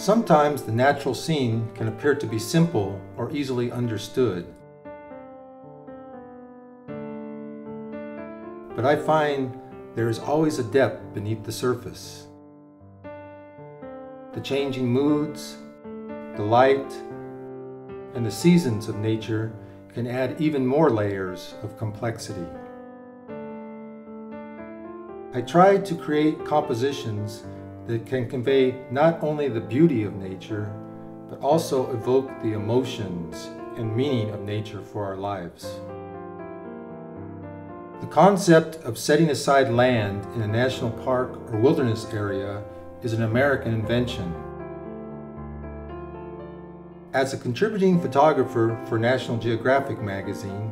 Sometimes the natural scene can appear to be simple or easily understood. But I find there is always a depth beneath the surface. The changing moods, the light, and the seasons of nature can add even more layers of complexity. I try to create compositions that can convey not only the beauty of nature, but also evoke the emotions and meaning of nature for our lives. The concept of setting aside land in a national park or wilderness area is an American invention. As a contributing photographer for National Geographic Magazine,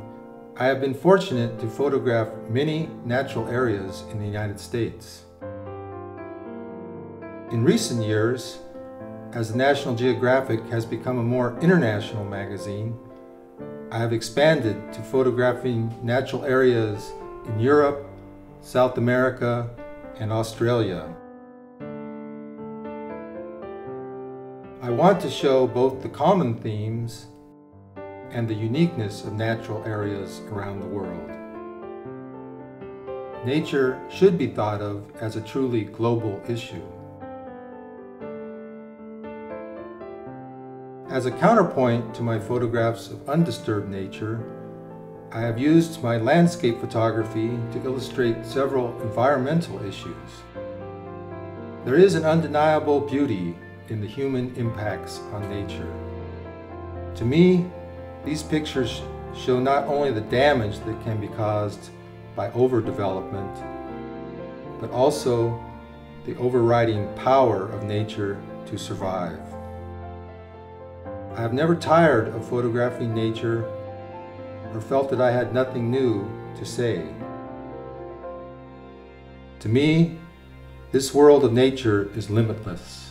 I have been fortunate to photograph many natural areas in the United States. In recent years, as the National Geographic has become a more international magazine, I have expanded to photographing natural areas in Europe, South America, and Australia. I want to show both the common themes and the uniqueness of natural areas around the world. Nature should be thought of as a truly global issue. As a counterpoint to my photographs of undisturbed nature, I have used my landscape photography to illustrate several environmental issues. There is an undeniable beauty in the human impacts on nature. To me, these pictures show not only the damage that can be caused by overdevelopment, but also the overriding power of nature to survive. I have never tired of photographing nature or felt that I had nothing new to say. To me, this world of nature is limitless.